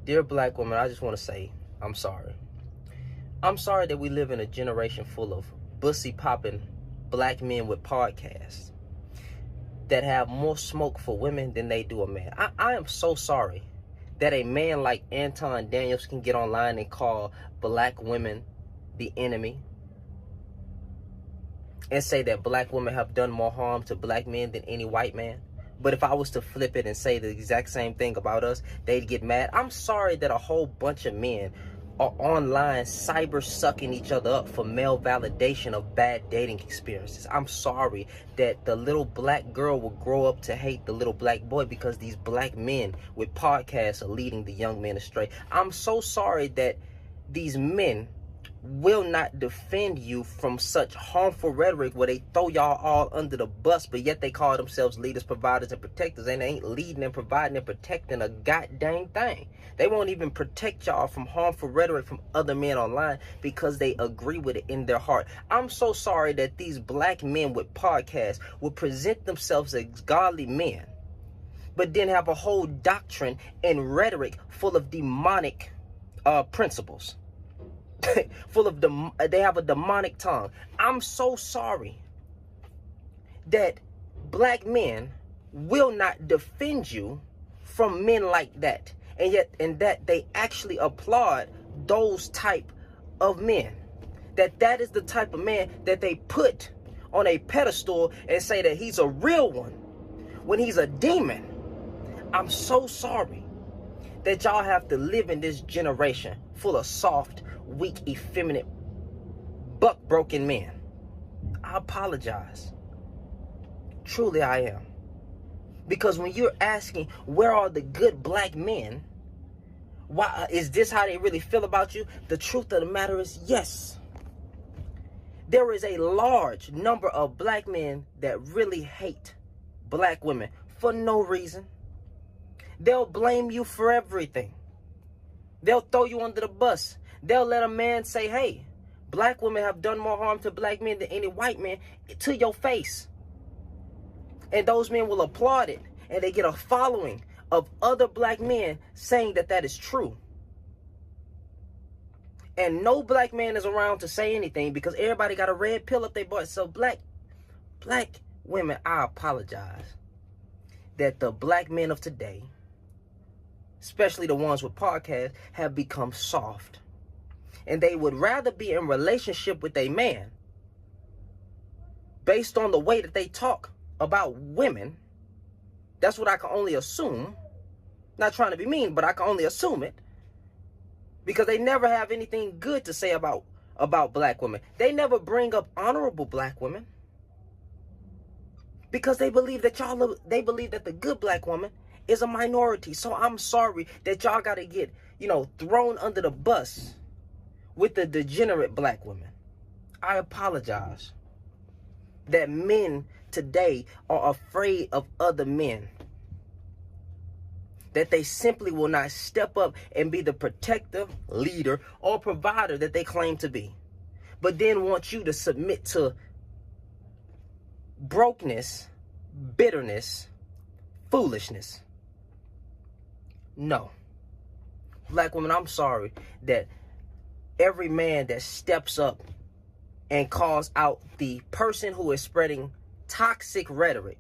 Dear black woman, I just want to say, I'm sorry. I'm sorry that we live in a generation full of bussy popping black men with podcasts that have more smoke for women than they do a man. I am so sorry that a man like Anton Daniels can get online and call black women the enemy and say that black women have done more harm to black men than any white man. But if I was to flip it and say the exact same thing about us, they'd get mad. I'm sorry that a whole bunch of men are online cyber sucking each other up for male validation of bad dating experiences. I'm sorry that the little black girl will grow up to hate the little black boy because these black men with podcasts are leading the young men astray. I'm so sorry that these men will not defend you from such harmful rhetoric where they throw y'all all under the bus, but yet they call themselves leaders, providers, and protectors, and they ain't leading and providing and protecting a goddamn thing. They won't even protect y'all from harmful rhetoric from other men online because they agree with it in their heart. I'm so sorry that these black men with podcasts will present themselves as godly men, but then have a whole doctrine and rhetoric full of demonic principles. They have a demonic tongue. I'm so sorry that black men will not defend you from men like that, and that they actually applaud those type of men. That is the type of man that they put on a pedestal and say that he's a real one when he's a demon. I'm so sorry that y'all have to live in this generation full of soft, weak, effeminate, buck-broken men. I apologize. Truly, I am. Because when you're asking, where are the good black men? Why is this how they really feel about you? The truth of the matter is, yes. There is a large number of black men that really hate black women for no reason. They'll blame you for everything. They'll throw you under the bus. They'll let a man say, hey, black women have done more harm to black men than any white man, to your face. And those men will applaud it. And they get a following of other black men saying that that is true. And no black man is around to say anything because everybody got a red pill up their butt. So black women, I apologize that the black men of today, especially the ones with podcasts, have become soft. And they would rather be in relationship with a man based on the way that they talk about women. That's what I can only assume. Not trying to be mean, but I can only assume it. Because they never have anything good to say about black women. They never bring up honorable black women. Because they believe that the good black woman is a minority. So I'm sorry that y'all got to get, thrown under the bus with the degenerate black women. I apologize that men today are afraid of other men. That they simply will not step up and be the protector, leader, or provider that they claim to be. But then want you to submit to brokenness, bitterness, foolishness. No. Black women, I'm sorry that every man that steps up and calls out the person who is spreading toxic rhetoric,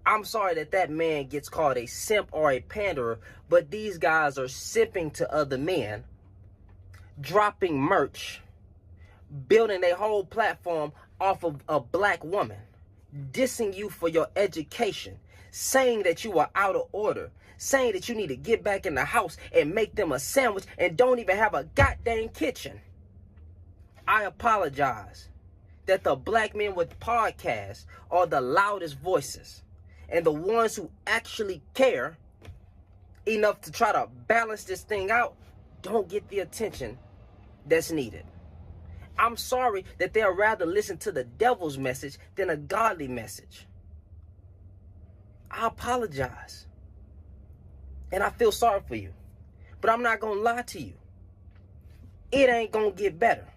I'm sorry that that man gets called a simp or a panderer, but these guys are simping to other men, dropping merch, building a whole platform off of a black woman, dissing you for your education, saying that you are out of order, saying that you need to get back in the house and make them a sandwich and don't even have a goddamn kitchen. I apologize that the black men with podcasts are the loudest voices and the ones who actually care enough to try to balance this thing out don't get the attention that's needed. I'm sorry that they'll rather listen to the devil's message than a godly message. I apologize. And I feel sorry for you. But I'm not going to lie to you. It ain't going to get better.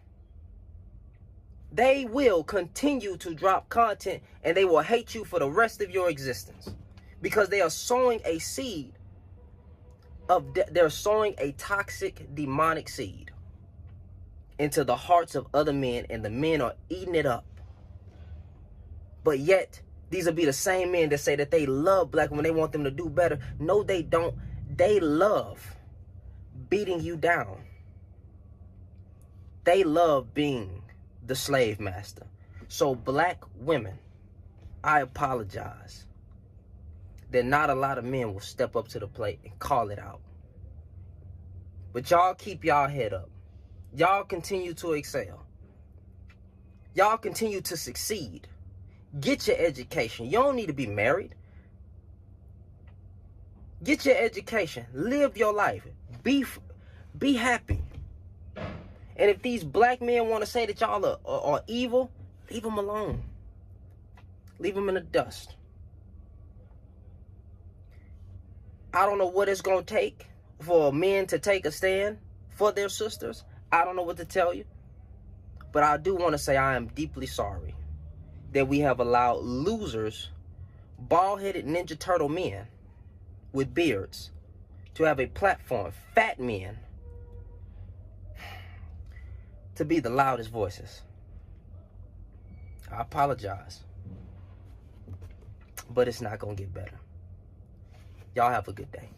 They will continue to drop content and they will hate you for the rest of your existence. Because they are sowing a seed they're sowing a toxic, demonic seed into the hearts of other men, and the men are eating it up. But yet, these will be the same men that say that they love black women, they want them to do better. No, they don't. They love beating you down. They love being the slave master. So black women, I apologize that not a lot of men will step up to the plate and call it out. But y'all keep y'all head up. Y'all continue to excel. Y'all continue to succeed. Get your education. You don't need to be married. Get your education. Live your life. Be happy. And if these black men want to say that y'all are evil, leave them alone. Leave them in the dust. I don't know what it's going to take for men to take a stand for their sisters. I don't know what to tell you. But I do want to say I am deeply sorry that we have allowed losers, bald-headed Ninja Turtle men with beards to have a platform, fat men, to be the loudest voices. I apologize, but it's not going to get better. Y'all have a good day.